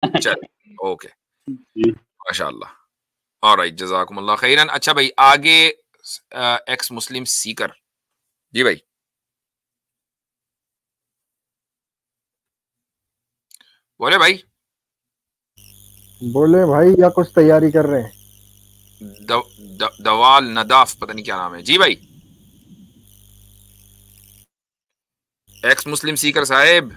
चल, ओके, जी। माशाअल्लाह। ऑलराइट, जज़ाकुमुल्लाह खैरन। अच्छा भाई, आगे एक्स मुस्लिम सीकर। जी भाई, बोले भाई। बोले भाई, या कुछ तैयारी कर रहे हैं? दवाल नदाफ, पता नहीं क्या नाम है। जी भाई, एक्स मुस्लिम सीकर साहेब।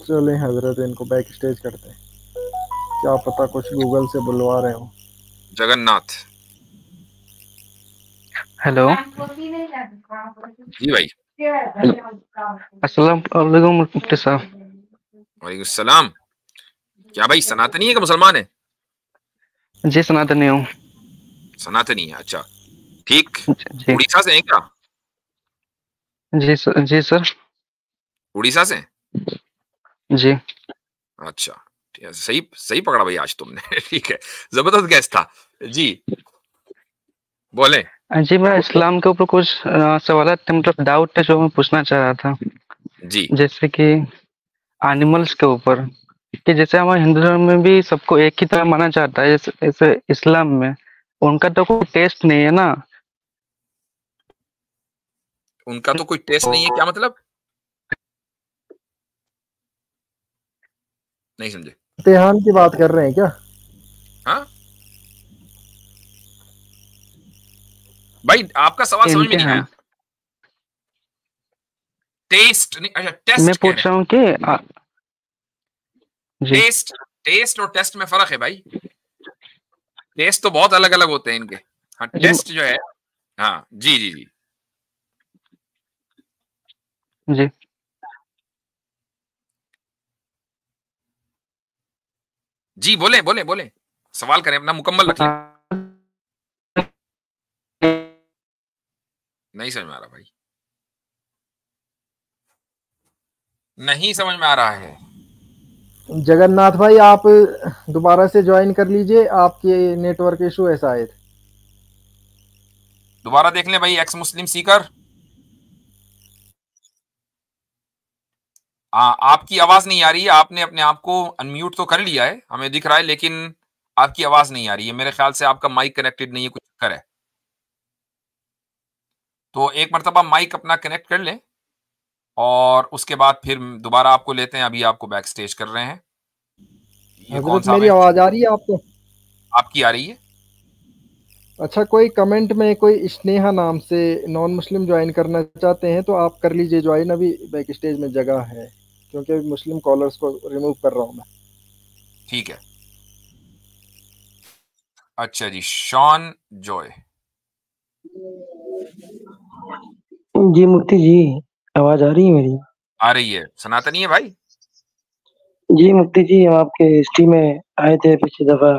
चले हजरत, इनको बैक स्टेज करते हैं, क्या पता कुछ गूगल से बुलवा रहे हो। जगन्नाथ। हेलो, जी भाई, अस्सलाम वालेकुम मुफ्ती साहब। वालेकुम सलाम। क्या भाई, सनातनी है कि मुसलमान है? जी सनातनी हूँ। सनातनी है, अच्छा ठीक। जी उड़ीसा से हैं क्या? जी सर। उड़ीसा से हैं? जी अच्छा, ठीक है, सही सही पकड़ा भाई आज तुमने। ठीक है, जबरदस्त गैस था। जी बोले। जी, मैं इस्लाम के ऊपर कुछ सवालात थे, मतलब डाउट थे जो मैं पूछना चाह रहा था। जी जैसे कि एनिमल्स के ऊपर, कि जैसे हमारे हिंदू धर्म में भी सबको एक ही तरह माना जाता है, जैसे जैसे इस्लाम में उनका तो कोई टेस्ट नहीं है ना। उनका तो कोई टेस्ट नहीं है, क्या मतलब? नहीं समझे। इम्तिहान की बात कर रहे हैं क्या? हाँ भाई, आपका सवाल समझ में नहीं आया। इम्तिहान टेस्ट नहीं, अच्छा मैं टेस्ट कह रहे पूछ हैं। रहा हूँ कि जी टेस्ट, टेस्ट और टेस्ट में फर्क है भाई। टेस्ट तो बहुत अलग अलग होते हैं इनके। हाँ, जी टेस्ट जो है। हाँ जी जी जी। जी जी बोले बोले बोले, सवाल करें अपना, मुकम्मल रखिए। नहीं समझ में आ रहा भाई, नहीं समझ में आ रहा है। जगन्नाथ भाई, आप दोबारा से ज्वाइन कर लीजिए, आपके नेटवर्क इशू है शायद। दोबारा देख लें भाई, एक्स मुस्लिम सीकर। आपकी आवाज नहीं आ रही है। आपने अपने आप को अनम्यूट तो कर लिया है, हमें दिख रहा है, लेकिन आपकी आवाज नहीं आ रही है। मेरे ख्याल से आपका माइक कनेक्टेड नहीं है, कुछ चक्कर है। तो एक मरतबा माइक अपना कनेक्ट कर लें, और उसके बाद फिर दोबारा आपको लेते हैं। अभी आपको बैक स्टेज कर रहे हैं। ये कौन हजरत, साहब मेरी है? आवाज आ रही है आपको? आपकी आ रही है। अच्छा, कोई कमेंट में कोई स्नेहा नाम से नॉन मुस्लिम ज्वाइन करना चाहते हैं तो आप कर लीजिए ज्वाइन, अभी बैक स्टेज में जगह है, क्योंकि अभी मुस्लिम कॉलर्स को रिमूव कर रहा हूँ मैं। ठीक है। अच्छा जी, शॉन जॉय। जी मुफ्ती जी, आवाज आ रही है मेरी? आ रही है। सनातनी है भाई? जी मुफ्ती जी, हम आपके हिस्ट्री में आए थे पिछली दफा।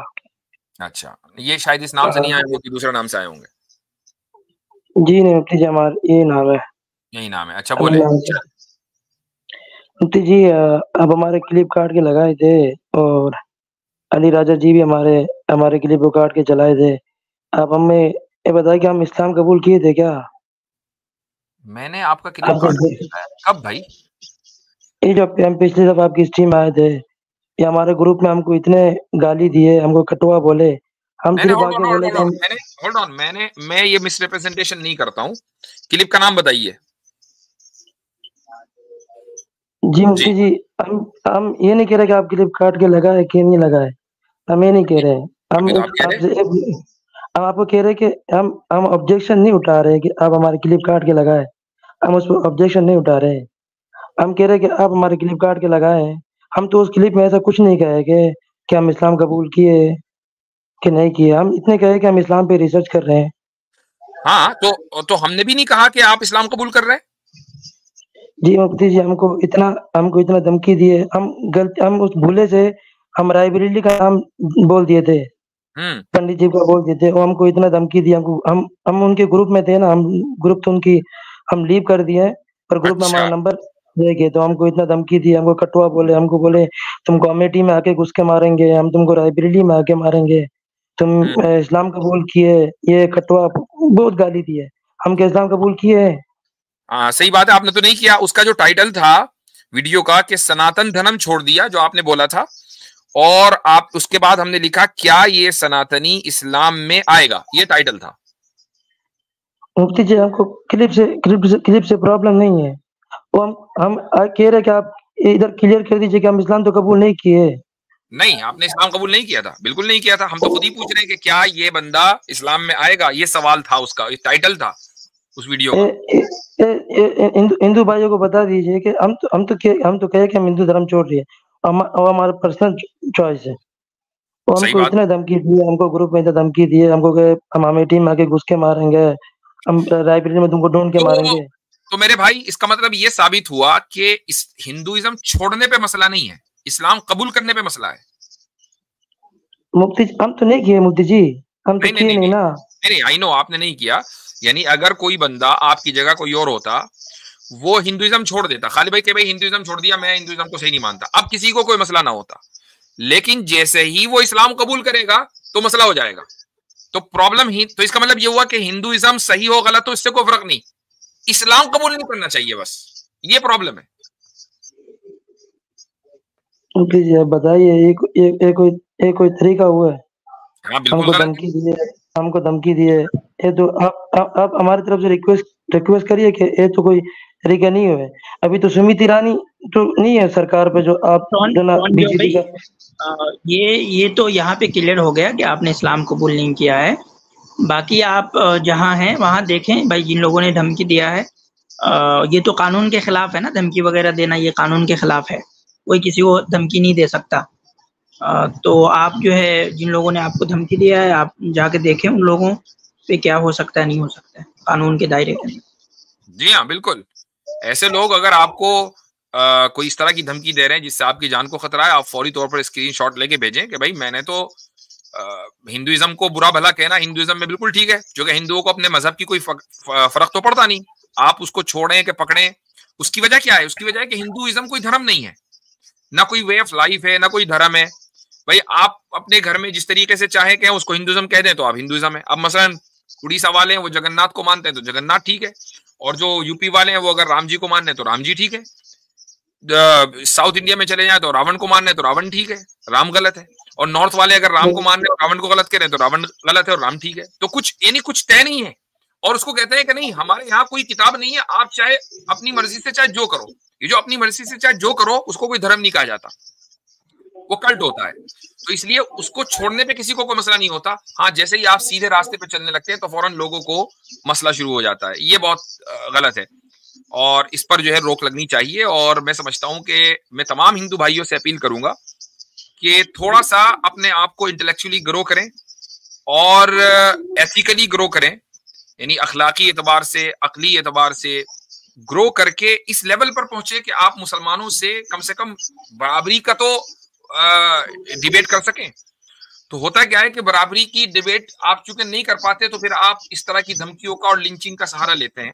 अच्छा, ये शायद इस नाम से नहीं आए होंगे, कि दूसरे नाम से आए होंगे। जी नहीं मुफ्ती जी, हमारा ये नाम है। यही नाम है, अच्छा अमन बोले। नाम से। मुफ्ती जी, अब हमारे क्लिप काट के लगाए थे, और अली राजा जी भी हमारे हमारे क्लिप को काट के चलाए थे। आप हमें ये बताए कि हम इस्लाम कबूल किए थे क्या? मैंने आपका क्लिप आपको काट के दिखाया कब भाई? ये जो हम पिछली दफा आपकी हिस्ट्री में आए थे, ये हमारे ग्रुप में हमको इतने गाली दिए, हमको कटुआ बोले। हम मैंने सिर्फ होल्ड ऑन आके होल्ड बोले ऑन कि हम मैंने होल्ड ऑन मैं ये मिसरिप्रेजेंटेशन नहीं करता हूँ। क्लिप का नाम बताइए। जी जी मुफ्ती जी, हम ये नहीं कह रहे कि आप क्लिप काट के लगाए कि नहीं लगाए, हम ये नहीं कह रहे हैं। हम अभी तो आप कह रहे हैं। आपसे हम आपको कह रहे हैं कि हम ऑब्जेक्शन नहीं उठा रहे कि आप हमारे क्लिप काट के लगाए। हम उस पर ऑब्जेक्शन नहीं उठा रहे हैं। हम कह रहे हैं कि आप हमारे क्लिप काट के लगाए हैं। हम तो उस क्लिप में ऐसा कुछ नहीं कहे कि हम इस्लाम कबूल किए कि नहीं किए। हम इतने कहे कि हम इस्लाम पे रिसर्च कर रहे हैं। हाँ, तो हमने भी नहीं कहा कि आप इस्लाम कबूल कर रहे हैं। जी मुफ्ती जी, हमको इतना धमकी दिए। हम उस भूले से हम रायबरेली का नाम बोल दिए थे, हम्म। पंडित जी को बोल देते। वो हमको इतना धमकी दिया। हमको हम उनके ग्रुप में थे ना, हम ग्रुप तो उनकी हम लीव कर दिए, पर ग्रुप में हमारा अच्छा नंबर दे गए। तो हमको इतना धमकी दिया, हमको कटुआ बोले। हमको बोले तुमको अमेठी में आके घुस के मारेंगे, हम तुमको रायबरेली में आके मारेंगे, तुम हम्म। इस्लाम कबूल किए। ये कटुआ बहुत गाली दिए। हम क्या इस्लाम कबूल किए? हाँ सही बात है, आपने तो नहीं किया। उसका जो टाइटल था वीडियो का कि सनातन धर्म छोड़ दिया जो आपने बोला था, और आप उसके बाद हमने लिखा क्या ये सनातनी इस्लाम में आएगा, ये टाइटल था। मुफ्ती जी हमको क्लिप से प्रॉब्लम नहीं है, वो हम कह रहे कि आप इधर क्लियर कर दीजिए कि हम इस्लाम तो कबूल नहीं किए। नहीं, आपने इस्लाम कबूल नहीं किया था, बिल्कुल नहीं किया था। हम तो खुद ही पूछ रहे हैं कि क्या ये बंदा इस्लाम में आएगा, ये सवाल था उसका, ये टाइटल था उस वीडियो का। हिंदू भाइयों को बता दीजिए कि हम तो कहे कि हम हिंदू धर्म छोड़ रहे हैं, वो हमारा पर्सनल चॉइस है। वो हमको इतना धमकी दिए, हमको ग्रुप में इतना धमकी दिए हमको कि हम हमें टीम में आके घुस के मारेंगे, हम लाइब्रेरी में तुमको ढूंढ के मारेंगे। तो मेरे भाई इसका मतलब ये साबित हुआ कि इस हिंदुइज्म छोड़ने पे मसला नहीं है, इस्लाम कबूल करने पे मसला है। मुफ्ती हम तो नहीं किए मुफ्ती जी, हम तो किए नहीं ना। नहीं, आई नो आपने नहीं किया। यानी अगर कोई बंदा आपकी जगह कोई और होता, वो हिंदुइज्म छोड़ देता, खाली भाई के भाई हिंदुइज्म छोड़ दिया, मैं हिंदुइज्म को सही नहीं मानता, अब किसी को कोई मसला ना होता। लेकिन जैसे ही वो इस्लाम कबूल करेगा तो मसला हो जाएगा। तो प्रॉब्लम ही तो इसका मतलब ये हुआ कि हिंदुइज्म सही हो गलत हो इससे कोई फर्क नहीं, इस्लाम कबूल नहीं करना चाहिए, बस ये प्रॉब्लम है। मुफ्ती जी आप बताइए एक कोई तरीका हुआ है? हाँ, बिल्कुल हमको धमकी दिए, ये तो आप हमारी तरफ से रिक्वेस्ट करिए कि ये तो कोई तरीका नहीं है। अभी तो सुमित ईरानी तो नहीं है सरकार पे, जो आप बीजेपी का ये तो यहाँ पे क्लियर हो गया कि आपने इस्लाम कबूल नहीं किया है। बाकी आप जहाँ हैं वहाँ देखें भाई, जिन लोगों ने धमकी दिया है ये तो कानून के खिलाफ है ना, धमकी वगैरह देना ये कानून के खिलाफ है, कोई किसी को धमकी नहीं दे सकता। तो आप जो है जिन लोगों ने आपको धमकी दिया है आप जाके देखें उन लोगों पे क्या हो सकता है, नहीं हो सकता है कानून के दायरे के अंदर। जी हाँ, बिल्कुल। ऐसे लोग अगर आपको कोई इस तरह की धमकी दे रहे हैं जिससे आपकी जान को खतरा है, आप फौरी तौर पर स्क्रीनशॉट लेके भेजें कि भाई मैंने तो हिंदुइज्म को बुरा भला कहना हिंदुइज्म में बिल्कुल ठीक है, जो कि हिंदुओं को अपने मजहब की कोई फर्क तो पड़ता नहीं, आप उसको छोड़ें कि पकड़ें, उसकी वजह क्या है? उसकी वजह है कि हिंदुइज्म कोई धर्म नहीं है, ना कोई वे ऑफ लाइफ है, ना कोई धर्म है। भाई आप अपने घर में जिस तरीके से चाहे कहें उसको हिंदुइज्म कह दें तो आप हिंदुइज्म है। अब मसलन उड़ीसा वाले हैं वो जगन्नाथ को मानते हैं तो जगन्नाथ ठीक है, और जो यूपी वाले हैं वो अगर राम जी को मानने तो राम जी ठीक है। साउथ इंडिया में चले जाए तो रावण को मानने तो रावण ठीक है, राम गलत है। और नॉर्थ वाले अगर राम को मानने और रावण को गलत करें तो रावण गलत है और राम ठीक है। तो कुछ यानी कुछ तय नहीं है, और उसको कहते हैं कि नहीं हमारे यहाँ कोई किताब नहीं है, आप चाहे अपनी मर्जी से चाहे जो करो। ये जो अपनी मर्जी से चाहे जो करो उसको कोई धर्म नहीं कहा जाता, वो कल्ट होता है। तो इसलिए उसको छोड़ने पे किसी को कोई मसला नहीं होता। हाँ, जैसे ही आप सीधे रास्ते पे चलने लगते हैं तो फौरन लोगों को मसला शुरू हो जाता है, ये बहुत गलत है और इस पर जो है रोक लगनी चाहिए। और मैं समझता हूं कि मैं तमाम हिंदू भाइयों से अपील करूंगा कि थोड़ा सा अपने आप को इंटेलेक्चुअली ग्रो करें और एथिकली ग्रो करें, यानी अखलाकी एतबार से, अकली एतबार से ग्रो करके इस लेवल पर पहुंचे कि आप मुसलमानों से कम बराबरी का तो डिबेट कर सकें। तो होता क्या है कि बराबरी की डिबेट आप चूंकि नहीं कर पाते तो फिर आप इस तरह की धमकियों का और लिंचिंग का सहारा लेते हैं,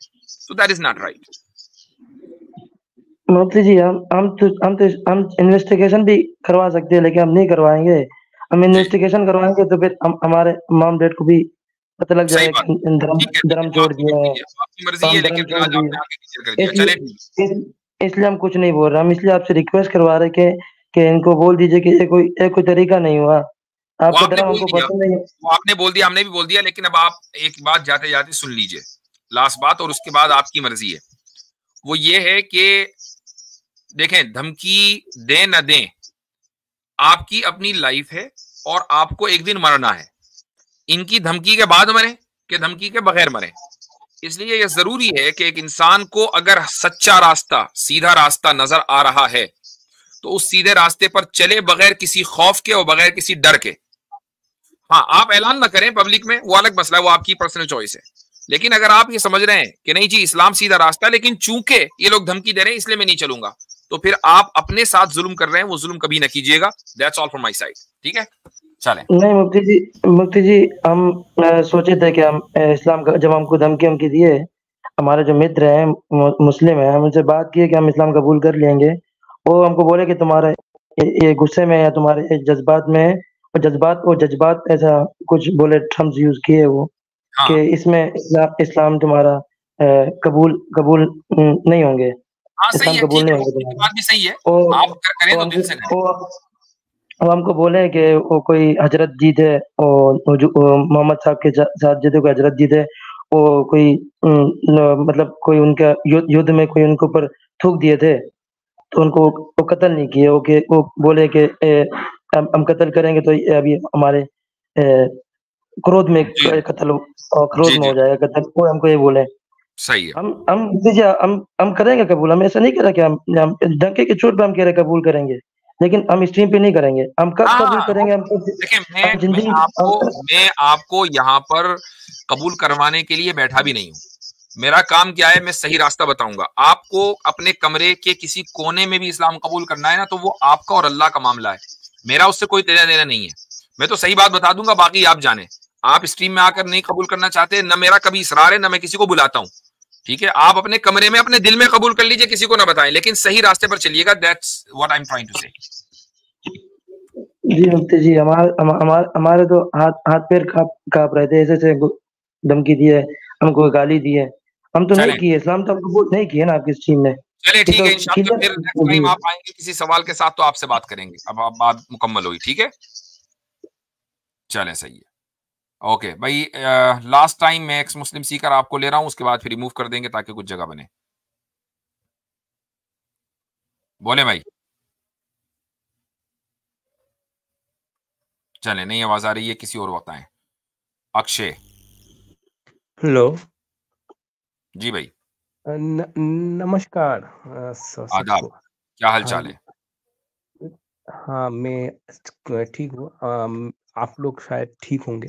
तो that is not right. Modi ji हम इन्वेस्टिगेशन भी करवा सकते हैं, लेकिन हम नहीं करवाएंगे। हम इन्वेस्टिगेशन करवाएंगे तो फिर हमारे मॉम डैड को भी पता लग जाएगा धर्म छोड़ दिया है, आपकी मर्जी है, लेकिन आज आपने आगे क्लियर कर दिया। चले, इसलिए हम कुछ नहीं बोल रहे, हम इसलिए आपसे रिक्वेस्ट करवा रहे कि इनको बोल दीजिए कि ये कोई तरीका नहीं हुआ। आपको धर्म हमको पसंद नहीं है, वो आपने बोल दिया, हमने भी बोल दिया, लेकिन अब आप एक बात जाते जाते सुन लीजिए, लास्ट बात, और उसके बाद आपकी मर्जी है। वो ये है कि देखें, धमकी दें न दें आपकी अपनी लाइफ है और आपको एक दिन मरना है। इनकी धमकी के बाद मरे कि धमकी के बगैर मरे। इसलिए यह जरूरी है कि एक इंसान को अगर सच्चा रास्ता, सीधा रास्ता नजर आ रहा है तो उस सीधे रास्ते पर चले बगैर किसी खौफ के और बगैर किसी डर के। हाँ, आप ऐलान ना करें पब्लिक में, वो अलग मसला है, वो आपकी पर्सनल चॉइस है। लेकिन अगर आप ये समझ रहे हैं कि नहीं जी इस्लाम सीधा रास्ता है, लेकिन चूंकि ये लोग धमकी दे रहे हैं इसलिए मैं नहीं चलूंगा, तो फिर आप अपने साथ जुल्म कर रहे हैं, वो जुल्म कभी ना कीजिएगा। That's all from my side. ठीक है, चलें। नहीं मुफ्ती जी हम सोचे थे कि हम इस्लाम का जब हमको धमकी दिए, हमारे जो मित्र हैं मुस्लिम हैं, हम उनसे बात किए कि हम इस्लाम कबूल कर लेंगे। वो हमको बोले कि तुम्हारे ये गुस्से में या तुम्हारे जज्बात में, और जज्बात ऐसा कुछ बोले टर्म्स यूज किए वो, हाँ। कि इसमें इस्लाम तुम्हारा कबूल नहीं होंगे। हाँ सही इस्लाम है, कबूल ठीक नहीं है, होंगे ये बात भी सही है, और आप करें तो दिल से करें। वो हमको बोले कि वो कोई हजरत जी थे और वो मोहम्मद साहब के साथ जो थे कोई हजरत जी थे, वो कोई मतलब कोई उनका युद्ध में कोई उनके ऊपर थूक दिए थे, तो उनको वो कत्ल नहीं किए, वो बोले कि हम कत्ल करेंगे तो ये अभी हमारे क्रोध में जी कत्ल क्रोध जी में जी, हो जाएगा कत्ल, वो हमको ये बोले। सही है। हम दीजिए, हम करेंगे कबूल, हम ऐसा नहीं कह रहे कि हम डंके की चोट पे हम कह रहे कबूल करेंगे, लेकिन हम स्ट्रीम पे नहीं करेंगे। हम कब कबूल हाँ करेंगे? देखिए, हम जिंदगी मैं आपको यहाँ पर कबूल करवाने के लिए बैठा भी नहीं हूँ। मेरा काम क्या है, मैं सही रास्ता बताऊंगा आपको। अपने कमरे के किसी कोने में भी इस्लाम कबूल करना है ना, तो वो आपका और अल्लाह का मामला है, मेरा उससे कोई लेना देना नहीं है। मैं तो सही बात बता दूंगा, बाकी आप जाने। आप स्ट्रीम में आकर नहीं कबूल करना चाहते, ना मेरा कभी इसरार है, ना मैं किसी को बुलाता हूँ, ठीक है। आप अपने कमरे में अपने दिल में कबूल कर लीजिए, किसी को ना बताएं, लेकिन सही रास्ते पर चलिएगा। That's what I am trying to say. जी मुफ्ती जी, हमारे तो हाथ पैर कांप रहे थे, ऐसे धमकी दी है, हमको गाली दी है। हम तो नहीं चलें, किए, इस्लाम तो हमको कबूल नहीं किए ना आपकी स्ट्रीम में। चलिए ये ठीक तो है, इंशाल्लाह फिर नेक्स्ट टाइम आप आएंगे किसी सवाल के साथ तो आपसे बात करेंगे। अब आप बात मुकम्मल हुई, ठीक है, चलें, सही है। ओके भाई, लास्ट टाइम मैं एक्स मुस्लिम सीकर आपको ले रहा हूं, उसके बाद फिर रिमूव कर देंगे ताकि कुछ जगह बने। बोले भाई, चले, नहीं आवाज आ रही है, किसी और वक्त आए। अक्षय हेलो। जी भाई, नमस्कार आदाब, सबको। क्या हाल हाँ चाल जी, है? हाँ मैं ठीक हूँ। आप लोग शायद ठीक होंगे।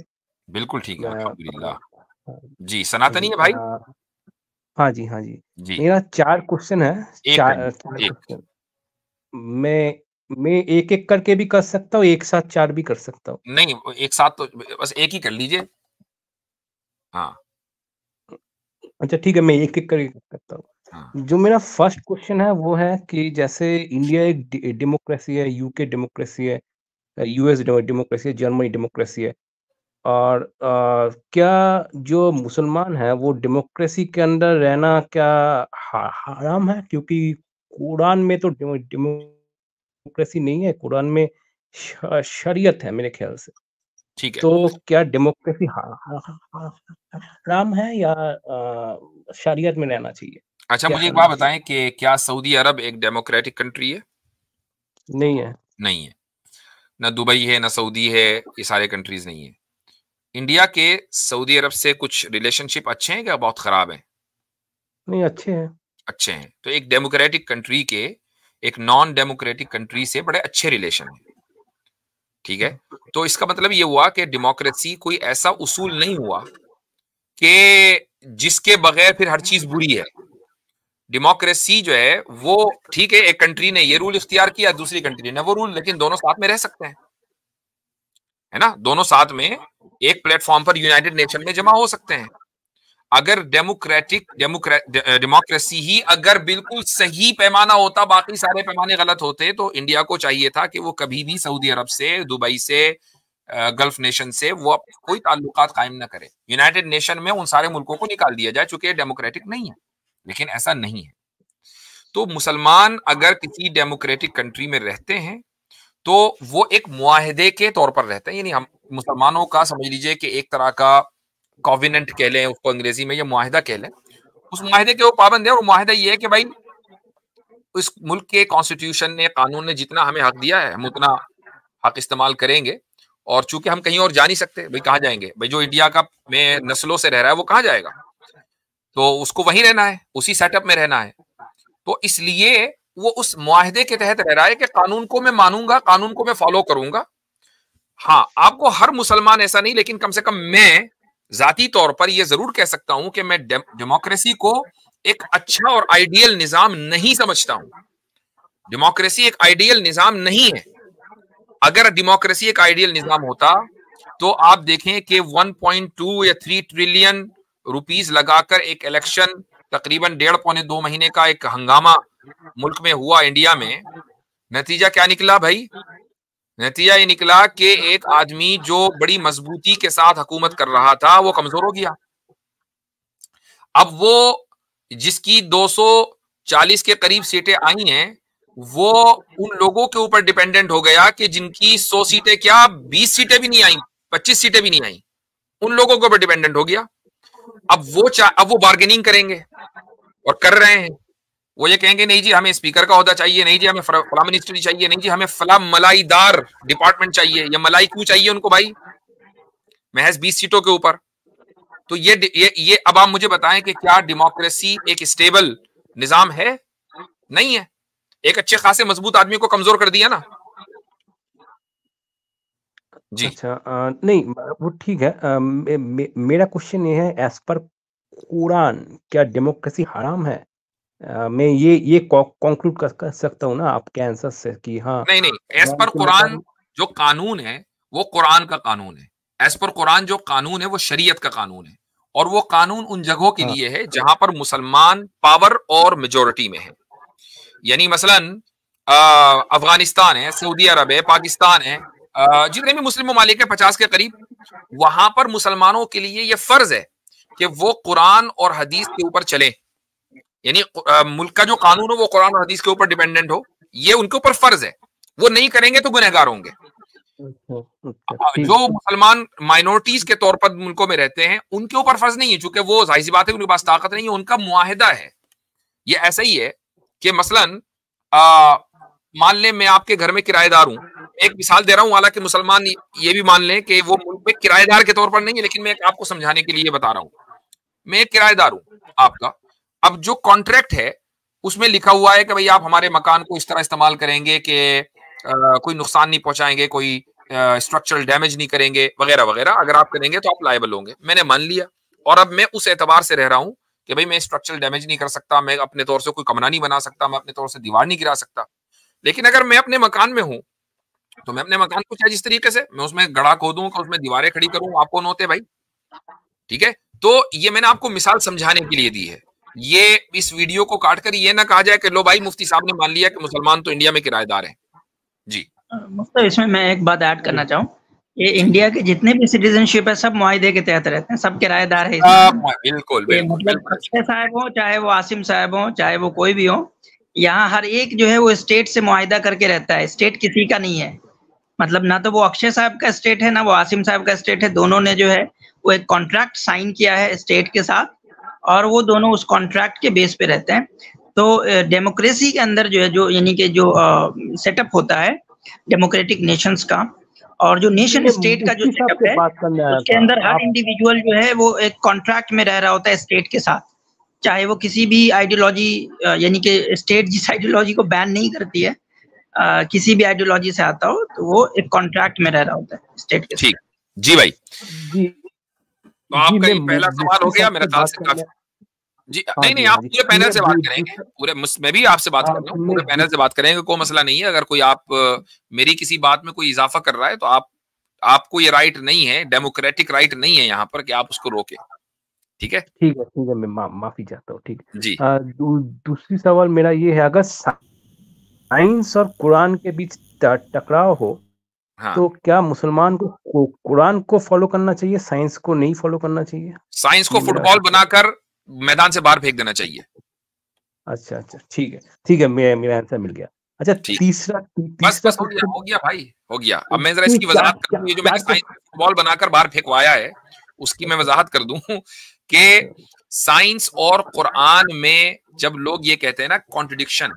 बिल्कुल ठीक है, अल्हम्दुलिल्लाह। हाँ जी, सनातनी जी, है भाई? हाँ जी, हाँ जी। जी, मेरा 4 क्वेश्चन है। एक चार करिए, एक। क्वेश्चन। मैं एक-एक करके भी कर सकता हूँ, एक साथ 4 भी कर सकता हूँ। नहीं, एक साथ तो बस एक ही कर लीजिए। हाँ अच्छा ठीक है, मैं एक-एक करके करता हाँ, हूँ। जो मेरा फर्स्ट क्वेश्चन है वो है कि जैसे इंडिया एक डेमोक्रेसी है, यूके डेमोक्रेसी है, यूएस डेमोक्रेसी है, जर्मनी डेमोक्रेसी है। और क्या जो मुसलमान हैं वो डेमोक्रेसी के अंदर रहना क्या हराम है? क्योंकि कुरान में तो डेमोक्रेसी नहीं है, कुरान में शरीयत है मेरे ख्याल से। ठीक है। तो क्या डेमोक्रेसी हराम है या शरीयत में रहना चाहिए? अच्छा, क्या मुझे एक कहना बात है? बताएं कि क्या सऊदी अरब एक डेमोक्रेटिक कंट्री है? नहीं है। नहीं है। ना दुबई है, ना सऊदी है, ये सारे कंट्रीज नहीं है। इंडिया के सऊदी अरब से कुछ रिलेशनशिप अच्छे हैं क्या बहुत खराब हैं? नहीं, अच्छे हैं। अच्छे हैं। तो एक डेमोक्रेटिक कंट्री के एक नॉन डेमोक्रेटिक कंट्री से बड़े अच्छे रिलेशन हैं, ठीक है। तो इसका मतलब ये हुआ कि डेमोक्रेसी कोई ऐसा उसूल नहीं हुआ कि जिसके बगैर फिर हर चीज बुरी है। डेमोक्रेसी जो है वो, ठीक है, एक कंट्री ने ये रूल इख्तियार किया, दूसरी कंट्री ने वो रूल, लेकिन दोनों साथ में रह सकते हैं, है ना। दोनों साथ में एक प्लेटफॉर्म पर यूनाइटेड नेशन में जमा हो सकते हैं। अगर डेमोक्रेसी ही अगर बिल्कुल सही पैमाना होता, बाकी सारे पैमाने गलत होते, तो इंडिया को चाहिए था कि वो कभी भी सऊदी अरब से, दुबई से, गल्फ नेशन से वो कोई ताल्लुकात कायम ना करे। यूनाइटेड नेशन में उन सारे मुल्कों को निकाल दिया जाए, चूंकि डेमोक्रेटिक नहीं है, लेकिन ऐसा नहीं है। तो मुसलमान अगर किसी डेमोक्रेटिक कंट्री में रहते हैं तो वो एक मुआहदे के तौर पर रहते हैं, यानी हम मुसलमानों का समझ लीजिए कि एक तरह का कॉविनेंट कह लें उसको अंग्रेजी में, या मुआहिदा कह लें। उस मुआहिदे के वो पाबंद है, और मुआहिदा ये है कि भाई इस मुल्क के कॉन्स्टिट्यूशन ने, कानून ने जितना हमें हक दिया है, हम उतना हक इस्तेमाल करेंगे। और चूंकि हम कहीं और जा नहीं सकते, भाई कहाँ जाएंगे? भाई जो इंडिया का में नस्लों से रह रहा है वो कहाँ जाएगा? तो उसको वहीं रहना है, उसी सेटअप में रहना है। तो इसलिए वो उस मुआहिदे के तहत रह रहा है कि कानून को मैं मानूंगा, कानून को मैं फॉलो करूंगा। हाँ, आपको हर मुसलमान ऐसा नहीं, लेकिन कम से कम मैं जाती तौर पर यह जरूर कह सकता हूं कि मैं डेमोक्रेसी को एक अच्छा और आइडियल निजाम नहीं समझता हूं। डेमोक्रेसी एक आइडियल निजाम नहीं है। अगर डेमोक्रेसी एक आइडियल निजाम होता तो आप देखें कि 1.2 या 3 ट्रिलियन रुपीस लगाकर एक इलेक्शन, तकरीबन 1.5-2 महीने का एक हंगामा मुल्क में हुआ इंडिया में। नतीजा क्या निकला भाई? नतीजा ये निकला कि एक आदमी जो बड़ी मजबूती के साथ हुकूमत कर रहा था वो कमजोर हो गया। अब वो जिसकी 200 40 के करीब सीटें आई हैं, वो उन लोगों के ऊपर डिपेंडेंट हो गया कि जिनकी 100 सीटें क्या 20 सीटें भी नहीं आई, 25 सीटें भी नहीं आई, उन लोगों के ऊपर डिपेंडेंट हो गया। अब वो बार्गेनिंग करेंगे और कर रहे हैं। वो ये कहेंगे नहीं जी हमें स्पीकर का ओहदा चाहिए, नहीं जी हमें फला मिनिस्ट्री चाहिए, नहीं जी हमें फला मलाईदार डिपार्टमेंट चाहिए। ये मलाई क्यों चाहिए उनको भाई, महज 20 सीटों के ऊपर? तो ये अब आप मुझे बताएं कि क्या डेमोक्रेसी एक स्टेबल निजाम है? नहीं है। एक अच्छे खासे मजबूत आदमी को कमजोर कर दिया ना जी। अच्छा नहीं वो ठीक है। मेरा क्वेश्चन ये है, एज पर कुरान क्या डेमोक्रेसी हराम है? मैं ये कंक्लूड कर सकता हूँ ना आपके आंसर से कि हाँ। नहीं, एज पर कुरान जो कानून है वो कुरान का कानून है। एज पर कुरान जो कानून है वो शरीयत का कानून है, और वो कानून उन जगहों के लिए है जहां पर मुसलमान पावर और मेजोरिटी में है। यानी मसलन अफगानिस्तान है, सऊदी अरब है, पाकिस्तान है, जितने भी मुस्लिम ममालिक है 50 के करीब, वहां पर मुसलमानों के लिए ये फर्ज है कि वो कुरान और हदीस के ऊपर चले। यानी मुल्क का जो कानून हो वो कुरान और हदीस के ऊपर डिपेंडेंट हो, ये उनके ऊपर फर्ज है। वो नहीं करेंगे तो गुनहगार होंगे। जो मुसलमान माइनॉरिटीज के तौर पर मुल्कों में रहते हैं उनके ऊपर फर्ज नहीं है, चूंकि वो जाहिर सी बात है उनके पास ताकत नहीं है, उनका मुआहिदा है। ये ऐसा ही है कि मसलन मान लें मैं आपके घर में किराएदार हूं, एक मिसाल दे रहा हूं, हालांकि मुसलमान ये भी मान लें कि वो मुल्क में किराएदार के तौर पर नहीं है, लेकिन मैं आपको समझाने के लिए बता रहा हूं। मैं एक किराएदार हूं आपका। अब जो कॉन्ट्रैक्ट है उसमें लिखा हुआ है कि भाई आप हमारे मकान को इस तरह इस्तेमाल करेंगे कि कोई नुकसान नहीं पहुंचाएंगे, कोई स्ट्रक्चरल डैमेज नहीं करेंगे, वगैरह वगैरह। अगर आप करेंगे तो आप लायबल होंगे। मैंने मान लिया, और अब मैं उस एतबार से रह रहा हूं कि भाई मैं स्ट्रक्चरल डैमेज नहीं कर सकता, मैं अपने तौर से कोई कमरा नहीं बना सकता, मैं अपने तौर से दीवार नहीं गिरा सकता। लेकिन अगर मैं अपने मकान में हूं तो मैं अपने मकान को चाहे जिस तरीके से मैं उसमें गड़ा खोदूं, उसमें दीवारें खड़ी करूं, आप कौन होते भाई? ठीक है, तो ये मैंने आपको मिसाल समझाने के लिए दी है। ये इस वीडियो को काटकर ये ना कहा जाए कि लो भाई मुफ्ती साहब ने मान लिया कि मुसलमान तो इंडिया में किराएदार हैं। जी मुफ्ती, इसमें मैं एक बात ऐड करना चाहूँ, ये इंडिया के जितने भी सिटीजनशिप है सब मुआहिदे के तहत रहते हैं, सब किराएदार है। बिल्कुल मतलब अक्षय साहब हो, चाहे वो आसिम साहब हो, चाहे वो कोई भी हो, यहाँ हर एक जो है वो स्टेट से मुआहिदा करके रहता है। स्टेट किसी का नहीं है। मतलब ना तो वो अक्षय साहब का स्टेट है, ना वो आसिम साहब का स्टेट है। दोनों ने जो है वो एक कॉन्ट्रैक्ट साइन किया है स्टेट के साथ, और वो दोनों उस कॉन्ट्रैक्ट के बेस पे रहते हैं। तो डेमोक्रेसी के अंदर जो है, जो यानी कि जो सेटअप होता है डेमोक्रेटिक नेशंस का, और जो नेशन स्टेट का जो सेटअप है उसके अंदर हर इंडिविजुअल जो है वो एक कॉन्ट्रैक्ट में रह रहा होता है स्टेट के साथ। चाहे वो किसी भी आइडियोलॉजी, यानी कि स्टेट जिस आइडियोलॉजी को बैन नहीं करती है, किसी भी आइडियोलॉजी से आता हो, तो वो एक कॉन्ट्रैक्ट में रह रहा होता है स्टेट के। ठीक जी भाई जी, तो आपका ये पहला सवाल हो गया मेरे ख्याल से काफी। जी नहीं आप पूरे पैनल से बात करेंगे, पूरे मैं भी आपसे बात कर रहा हूँ, पूरे पैनल से बात करेंगे, कोई मसला नहीं है। अगर कोई आप मेरी किसी बात में कोई इजाफा कर रहा है तो आपको ये राइट नहीं है, डेमोक्रेटिक राइट नहीं है यहाँ पर कि आप उसको रोके। ठीक है मैं माफी चाहता हूँ। ठीक जी। दूसरी सवाल मेरा ये है, अगर साइंस और कुरान के बीच टकराव हो तो क्या मुसलमान को कुरान को फॉलो करना चाहिए, साइंस को नहीं फॉलो करना चाहिए? साइंस को फुटबॉल बनाकर मैदान से बाहर फेंक देना चाहिए। अच्छा ठीक है मेरा आंसर मिल गया। अच्छा तीसरा बस हो गया भाई, हो गया। अब मैं जरा इसकी वजाहत कर दूं, ये जो मैंने साइंस को फुटबॉल बनाकर बाहर फेंकवाया है उसकी मैं वजाहत कर दूं कि साइंस और कुरान में जब लोग ये कहते हैं ना कॉन्ट्रडिक्शन,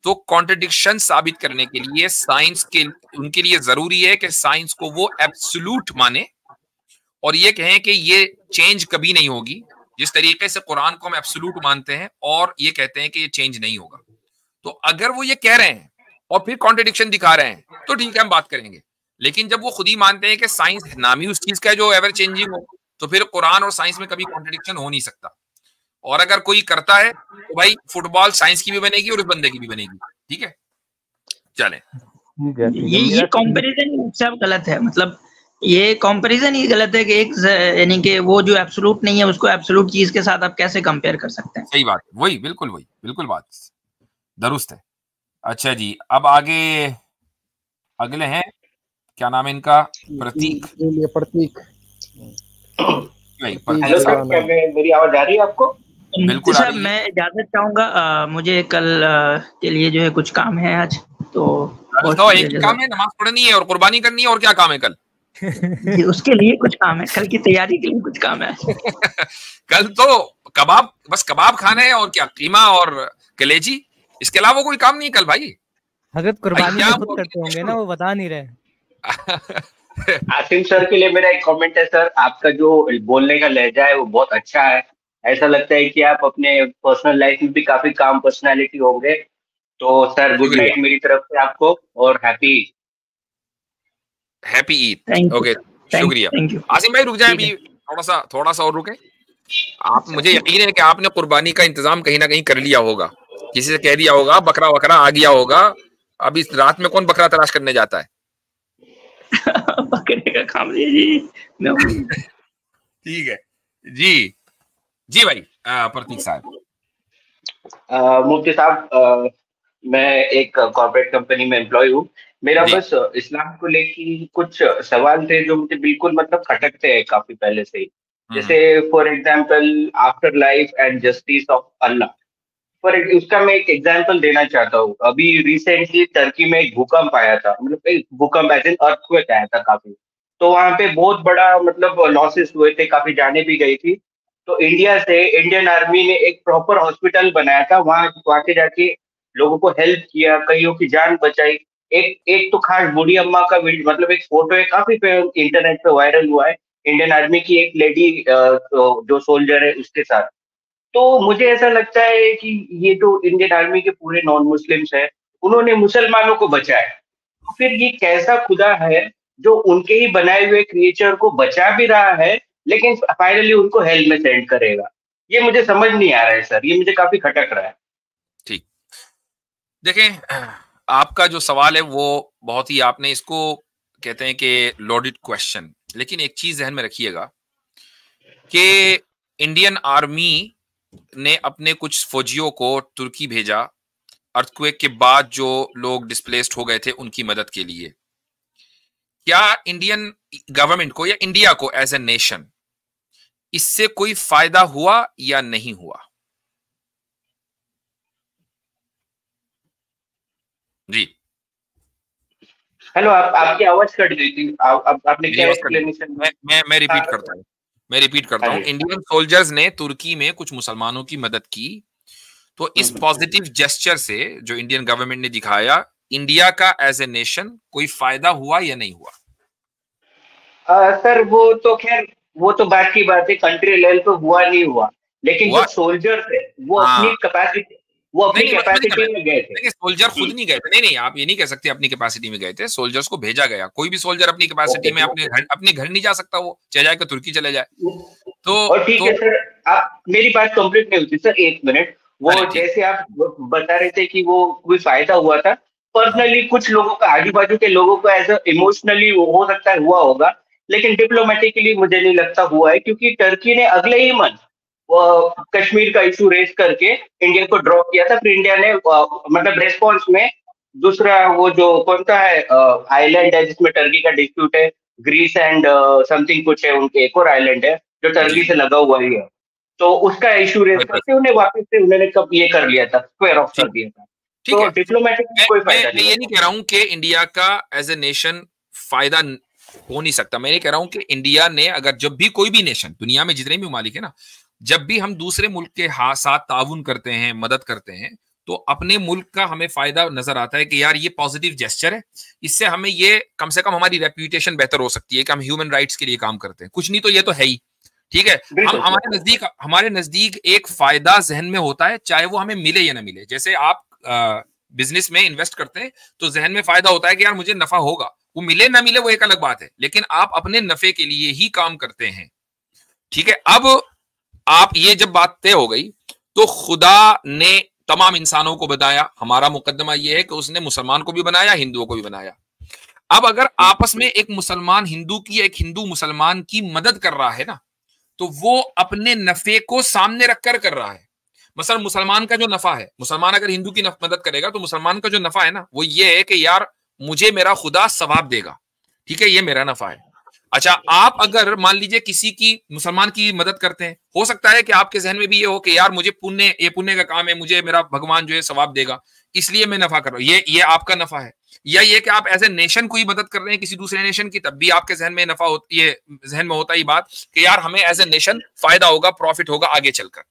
तो कॉन्ट्रडिक्शन साबित करने के लिए साइंस के उनके लिए जरूरी है कि साइंस को वो एब्सोल्यूट माने और ये कहें कि ये चेंज कभी नहीं होगी। जिस तरीके से कुरान को हम एब्सोल्यूट मानते हैं और ये कहते हैं कि ये चेंज नहीं होगा, तो अगर वो ये कह रहे हैं और फिर कॉन्ट्रडिक्शन दिखा रहे हैं तो ठीक है हम बात करेंगे। लेकिन जब वो खुद ही मानते हैं कि साइंस नाम ही उस चीज का है जो एवर चेंजिंग हो, तो फिर कुरान और साइंस में कभी कॉन्ट्रडिक्शन हो नहीं सकता। और अगर कोई करता है तो भाई फुटबॉल साइंस की भी बनेगी और उस बंदे की भी बनेगी। ठीक है, चले। ये कंपैरिजन सब गलत है। मतलब ये कंपैरिजन ही गलत है कि एक यानी कि वो जो एब्सोल्यूट नहीं है उसको एब्सोल्यूट चीज के साथ आप कैसे कंपेयर कर सकते हैं? सही बात, वही बिल्कुल बात दुरुस्त है। अच्छा जी, अब आगे अगले हैं, क्या नाम है इनका? प्रतीक। प्रतीक हेलो सर, क्या मेरी आवाज आ रही है आपको? बिल्कुल आ साहब रही है। मैं इजाजत चाहूंगा, मुझे कल के लिए जो है कुछ काम है आज, तो कल बहुत तो एक शुक्रिया ही जज़ाक। काम है, नमाज पढ़नी है और कुर्बानी करनी है, और क्या काम है कल? जी, उसके लिए कुछ काम है, कल की तैयारी के लिए कुछ काम है आज। कल तो कबाब, बस कबाब खाने हैं और क्या, कीमा और कलेजी, इसके अलावा कोई काम नहीं है कल भाई। हजरत कुर्बानी भी अय्याम खुद करते होंगे ना, वो बता नहीं रहे। आसिम सर के लिए मेरा एक कमेंट है सर, आपका जो बोलने का लहजा है वो बहुत अच्छा है। ऐसा लगता है कि आप अपने पर्सनल लाइफ में भी काफी काम पर्सनालिटी होंगे। तो सर गुड शुक्रिया। नाइट मेरी तरफ से आपको, और happy Eid. Thank you, okay, शुक्रिया। Thank you. आसिम भाई रुक जाए ठीक है। अभी, थोड़ा सा और रुके। आप, मुझे यकीन है कि आपने कुर्बानी का इंतजाम कहीं ना कहीं कर लिया होगा, किसी से कह दिया होगा, बकरा वकरा आ गया होगा। अब इस रात में कौन बकरा तलाश करने जाता है? पकड़ने का काम नहीं जी, ठीक है जी। जी भाई, प्रतीक साहब। मुफ्ती साहब, मैं एक कॉर्पोरेट कंपनी में एम्प्लॉय हूँ। मेरा जी। बस इस्लाम को लेके कुछ सवाल थे जो मुझे बिल्कुल मतलब खटकते हैं काफी पहले से ही। जैसे for example after life and justice of Allah, उसका मैं एक एग्जांपल देना चाहता हूँ। अभी रिसेंटली टर्की में एक भूकंप आया था, मतलब एक भूकंप ऐसे अर्थक्वेक आया था काफी। तो वहां पे बहुत बड़ा मतलब लॉसेस हुए थे, काफी जाने भी गई थी। तो इंडिया से इंडियन आर्मी ने एक प्रॉपर हॉस्पिटल बनाया था, वहां के जाके लोगों को हेल्प किया, कईयों की जान बचाई। एक एक तो खास बूढ़ी अम्मा का मतलब एक फोटो है, काफी इंटरनेट पे वायरल हुआ है, इंडियन आर्मी की एक लेडी जो सोल्जर है उसके साथ। तो मुझे ऐसा लगता है कि ये जो इंडियन आर्मी के पूरे नॉन मुस्लिम्स हैं, उन्होंने मुसलमानों को बचाया। तो फिर ये कैसा खुदा है जो उनके ही बनाए हुए क्रिएचर को बचा भी रहा है, लेकिन फाइनली उनको हेल में सेंड करेगा? ये मुझे समझ नहीं आ रहा है सर, ये मुझे काफी खटक रहा है। ठीक, देखें, आपका जो सवाल है वो बहुत ही, आपने इसको कहते हैं कि लोडेड क्वेश्चन, लेकिन एक चीज ध्यान में रखिएगा कि इंडियन आर्मी ने अपने कुछ फौजियों को तुर्की भेजा अर्थक्वेक के बाद, जो लोग डिस्प्लेस्ड हो गए थे उनकी मदद के लिए। क्या इंडियन गवर्नमेंट को या इंडिया को एज ए नेशन इससे कोई फायदा हुआ या नहीं हुआ? जी। हेलो, आपकी आवाज कट गई थी, आपने क्या एक्सप्लेनेशन? मैं रिपीट करता हूँ, इंडियन सोल्जर्स ने तुर्की में कुछ मुसलमानों की मदद की। तो इस पॉजिटिव जेस्चर से जो इंडियन गवर्नमेंट ने दिखाया, इंडिया का एज ए नेशन कोई फायदा हुआ या नहीं हुआ? सर वो तो खैर, वो तो बात की बात है, कंट्री लेवल पे हुआ नहीं हुआ, लेकिन जो सोल्जर थे वो अपनी कैपेसिटी में गए थे। सोल्जर खुद नहीं गए थे, नहीं, आप ये नहीं कह सकते अपनी कैपेसिटी में गए थे, सोल्जर्स को भेजा गया। कोई भी सोल्जर अपनी कैपेसिटी में अपने घर नहीं जा सकता, वो चाहे जाए तुर्की चले जाए। तो ठीक है सर, आप मेरी बात कंप्लीट नहीं होती सर, एक मिनट। वो जैसे आप बता रहे थे कि वो कोई फायदा हुआ था, पर्सनली कुछ लोगों का, आजू बाजू के लोगों को एज इमोशनली हो सकता है हुआ होगा, लेकिन डिप्लोमेटिकली मुझे नहीं लगता हुआ है, क्योंकि टर्की ने अगले ही मंथ कश्मीर का इशू रेज करके इंडिया को ड्रॉप किया था। फिर इंडिया ने मतलब रेस्पॉन्स में दूसरा, वो जो कौन सा है आइलैंड है जिसमें टर्की का डिस्प्यूट है, ग्रीस एंड समथिंग कुछ है, उनके एक और आइलैंड है जो टर्की से लगा हुआ ही है, तो उसका इशू रेज करके उन्हें वापस से उन्होंने कब ये कर लिया था, स्क्वायर ऑफ कर दिया था। ठीक तो है, डिप्लोमेटिक कोई फायदा नहीं। मैं ये नहीं कह रहा हूं कि इंडिया का एज ए नेशन फायदा हो नहीं सकता। मैं ये कह रहा हूं कि इंडिया ने, अगर जब भी कोई भी नेशन, दुनिया में जितने भी ममालिक है ना, जब भी हम दूसरे मुल्क के साथ ताउन करते हैं, मदद करते हैं, तो अपने मुल्क का हमें फायदा नजर आता है कि यार ये पॉजिटिव जेस्चर है, इससे हमें ये कम से कम हमारी रेप्यूटेशन बेहतर हो सकती है कि हम ह्यूमन राइट्स के लिए काम करते हैं। कुछ नहीं तो ये तो है ही, ठीक है। हम हमारे नजदीक एक फायदा जहन में होता है, चाहे वो हमें मिले या ना मिले। जैसे आप बिजनेस में इन्वेस्ट करते हैं तो जहन में फायदा होता है कि यार मुझे नफा होगा, वो मिले ना मिले वो एक अलग बात है, लेकिन आप अपने नफे के लिए ही काम करते हैं, ठीक है। अब आप ये जब बात तय हो गई तो खुदा ने तमाम इंसानों को बनाया, हमारा मुकदमा यह है कि उसने मुसलमान को भी बनाया, हिंदुओं को भी बनाया। अब अगर आपस में एक मुसलमान हिंदू की, एक हिंदू मुसलमान की मदद कर रहा है ना, तो वो अपने नफे को सामने रखकर कर रहा है। मसलन मुसलमान का जो नफा है, मुसलमान अगर हिंदू की मदद करेगा तो मुसलमान का जो नफा है ना, वो ये है कि यार मुझे मेरा खुदा सवाब देगा, ठीक है, ये मेरा नफा है। अच्छा, आप अगर मान लीजिए किसी की मुसलमान की मदद करते हैं, हो सकता है कि आपके जहन में भी ये हो कि यार मुझे ये पुण्य का काम है, मुझे मेरा भगवान जो है सवाब देगा, इसलिए मैं नफा कर रहा हूँ, ये आपका नफा है। या ये कि आप एज ए नेशन कोई मदद कर रहे हैं किसी दूसरे नेशन की, तब भी आपके जहन में नफा होती है, जहन में होता ही बात कि यार हमें एज ए नेशन फायदा होगा, प्रॉफिट होगा आगे चलकर।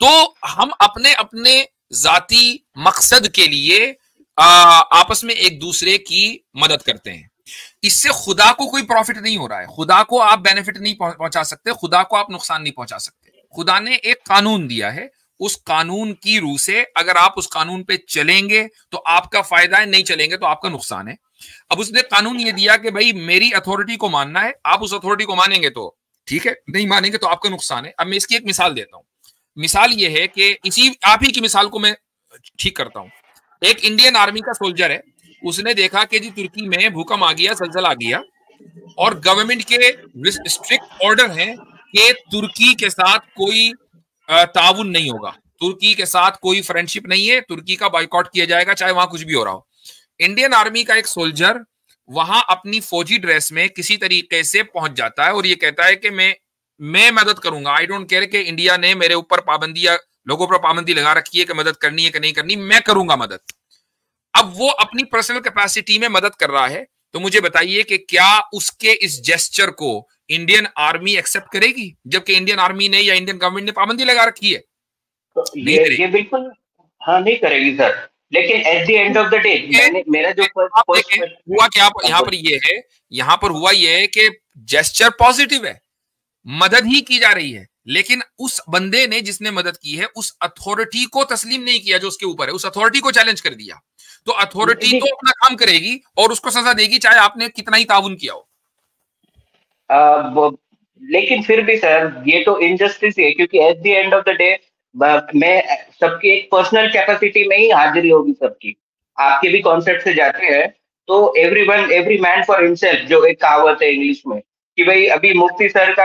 तो हम अपने अपने जाती मकसद के लिए आपस में एक दूसरे की मदद करते हैं। इससे खुदा को कोई प्रॉफिट नहीं हो रहा है, खुदा को आप बेनिफिट नहीं पहुंचा सकते, खुदा को आप नुकसान नहीं पहुंचा सकते। खुदा ने एक कानून दिया है, उस कानून की रूह से अगर आप उस कानून पे चलेंगे तो आपका फायदा है, नहीं चलेंगे तो आपका नुकसान है। अब उसने कानून ये दिया कि भाई मेरी अथॉरिटी को मानना है, आप उस अथॉरिटी को मानेंगे तो ठीक है, नहीं मानेंगे तो आपका नुकसान है। अब मैं इसकी एक मिसाल देता हूं। मिसाल ये है कि इसी आप ही की मिसाल को मैं ठीक करता हूं। एक इंडियन आर्मी का सोल्जर है, उसने देखा कि जी तुर्की में भूकंप आ गया, जलजला आ गया, और गवर्नमेंट के स्ट्रिक्ट ऑर्डर हैं कि तुर्की के साथ कोई ताउन नहीं होगा, तुर्की के साथ कोई फ्रेंडशिप नहीं है, तुर्की का बाइकआउट किया जाएगा चाहे वहां कुछ भी हो रहा हो। इंडियन आर्मी का एक सोल्जर वहां अपनी फौजी ड्रेस में किसी तरीके से पहुंच जाता है और ये कहता है कि मैं मदद करूंगा, आई डोंट केयर कि इंडिया ने मेरे ऊपर पाबंदी या लोगों पर पाबंदी लगा रखी है कि मदद करनी है कि नहीं करनी, मैं करूंगा मदद। अब वो अपनी पर्सनल कैपेसिटी में मदद कर रहा है, तो मुझे बताइए कि क्या उसके इस जेस्चर को इंडियन आर्मी एक्सेप्ट करेगी, जबकि इंडियन आर्मी ने या इंडियन गवर्नमेंट ने पाबंदी लगा रखी है? तो ये बिल्कुल हाँ नहीं करेगी सर, लेकिन at the end of the day मेरा जो हुआ क्या यहाँ पर हुआ ये है कि जेस्चर पॉजिटिव है, मदद ही की जा रही है, लेकिन उस बंदे ने जिसने मदद की है उस अथॉरिटी को तस्लीम नहीं किया जो उसके ऊपर है, उस अथॉरिटी को चैलेंज कर दिया। तो अथॉरिटी तो अपना काम करेगी और उसको सजा देगी चाहे आपने कितना ही ताउन किया हो। लेकिन फिर भी सर ये तो इनजस्टिस है, क्योंकि at the end of the day मैं सबकी एक पर्सनल कैपेसिटी में ही हाजिरी होगी सबकी। आपके भी कॉन्सेप्ट से जाते हैं तो एवरी मैन फॉर हिमसेल्फ, जो एक कहावत है इंग्लिश में कि भाई अभी मुफ्ती सर का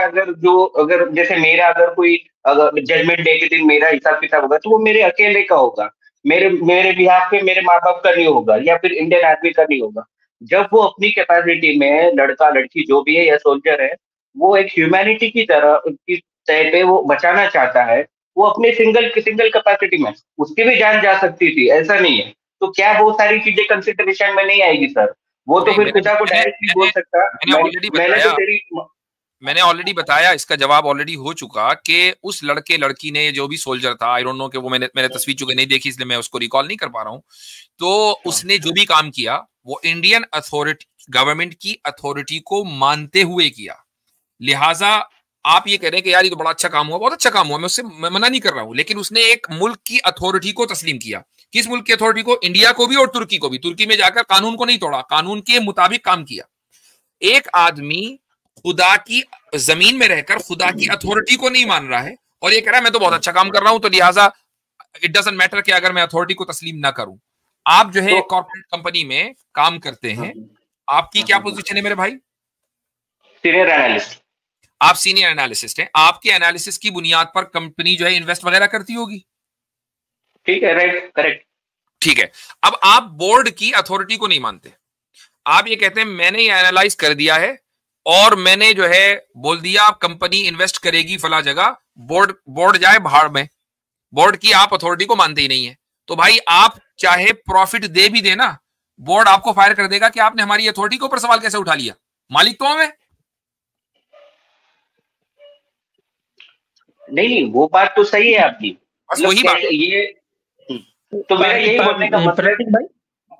अगर जैसे मेरा अगर कोई अगर जजमेंट डे के दिन मेरा हिसाब किताब होगा तो वो मेरे अकेले का होगा, मेरे बिहाफ पे मेरे माँ बाप का नहीं होगा या फिर इंडियन आर्मी का नहीं होगा। जब वो अपनी कैपेसिटी में लड़का लड़की जो भी है या सोल्जर है, वो एक ह्यूमैनिटी की तरह की तय पे वो बचाना चाहता है, वो अपने सिंगल कैपेसिटी में, उसकी भी जान जा सकती थी, ऐसा नहीं है। तो क्या वो सारी चीजें कंसिडरेशन में नहीं आएगी सर? वो तो फिर खुदा को डायरेक्टली बोल सकता। मैंने ऑलरेडी बताया, इसका जवाब ऑलरेडी हो चुका कि उस लड़के लड़की ने, जो भी सोल्जर था, आई डोंट नो कि वो मैंने तस्वीर चुके नहीं देखी इसलिए मैं उसको रिकॉल नहीं कर पा रहा हूं, तो उसने जो भी काम किया वो इंडियन अथॉरिटी, गवर्नमेंट की अथॉरिटी को मानते हुए किया। लिहाजा आप ये कह रहे हैं कि यार ये तो बड़ा अच्छा काम हुआ, बहुत अच्छा काम हुआ, मैं उससे मना नहीं कर रहा हूं, लेकिन उसने एक मुल्क की अथॉरिटी को तस्लीम किया। किस मुल्क की अथॉरिटी को? इंडिया को भी और तुर्की को भी। तुर्की में जाकर कानून को नहीं तोड़ा, कानून के मुताबिक काम किया। एक आदमी खुदा की जमीन में रहकर खुदा की अथॉरिटी को नहीं मान रहा है और ये कह रहा है मैं तो बहुत अच्छा काम कर रहा हूं, तो लिहाजा इट डजंट मैटर कि अगर मैं अथॉरिटी को तस्लीम ना करूं। आप जो है कॉर्पोरेट कंपनी में काम करते हैं, आपकी क्या पोजीशन है मेरे भाई? Senior analyst. आप सीनियर एनालिसिस्ट हैं। आपके एनालिसिस की बुनियाद पर कंपनी जो है इन्वेस्ट वगैरह करती होगी, ठीक है? राइट, करेक्ट, ठीक है। अब आप बोर्ड की अथॉरिटी को नहीं मानते, आप ये कहते हैं मैंने ये एनालाइज कर दिया है और मैंने जो है बोल दिया कंपनी इन्वेस्ट करेगी फला जगह, बोर्ड जाए भाड़ में, बोर्ड की आप अथॉरिटी को मानते ही नहीं है। तो भाई आप चाहे प्रॉफिट दे भी देना, बोर्ड आपको फायर कर देगा कि आपने हमारी अथॉरिटी के ऊपर सवाल कैसे उठा लिया, मालिक तो हमें। नहीं, वो बात तो सही है आपकी, बस वही बात ये तो मेरा यही बोलने का मतलब।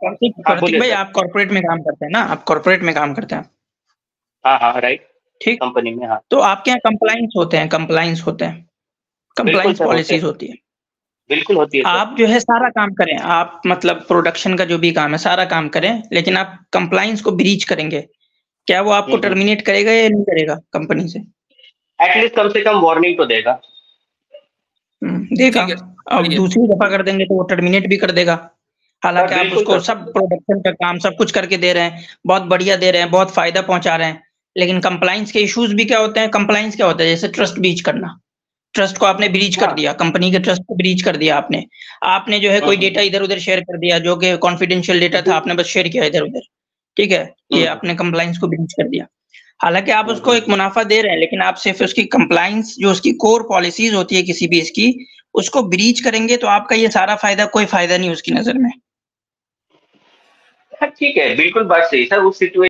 प्रतीक भाई आप कॉर्पोरेट में काम करते हैं ना, आप कॉर्पोरेट में काम करते हैं? हाँ राइट, ठीक, कंपनी में। हाँ, तो आपके यहाँ कंप्लाइंस होते हैं, कंप्लाइंस पॉलिसीज होती है, बिल्कुल होती है। आप जो है सारा काम करें, आप मतलब प्रोडक्शन का जो भी काम है सारा काम करें, लेकिन आप कंप्लाइंस को ब्रीच करेंगे, क्या वो आपको टर्मिनेट करेगा या नहीं करेगा कंपनी से? एटलीस्ट कम से कम वार्निंग तो देगा। अब दूसरी दफा कर देंगे तो वो टर्मिनेट भी कर देगा, हालांकि आप उसको सब प्रोडक्शन का काम सब कुछ करके दे रहे हैं, बहुत बढ़िया दे रहे हैं, बहुत फायदा पहुंचा रहे हैं, लेकिन कंप्लाइंस के इश्यूज भी क्या होते हैं? कंप्लाइंस क्या होता है? जैसे ट्रस्ट ब्रीच करना, ट्रस्ट को आपने ब्रीच कर दिया, कंपनी के ट्रस्ट को ब्रीच कर दिया आपने जो है कोई डेटा इधर उधर शेयर कर दिया जो कि कॉन्फिडेंशियल डेटा था, आपने बस शेयर किया इधर उधर, ठीक है, ये आपने कंप्लाइंस को ब्रीच कर दिया। हालांकि आप उसको एक मुनाफा दे रहे हैं, लेकिन आप सिर्फ उसकी कंप्लाइंस, जो उसकी कोर पॉलिसीज होती है किसी भी इसकी, उसको ब्रीच करेंगे तो आपका ये सारा फायदा कोई फायदा नहीं उसकी नजर में। हाँ ठीक है, बिल्कुल बात सही सर। उस सिचुएशन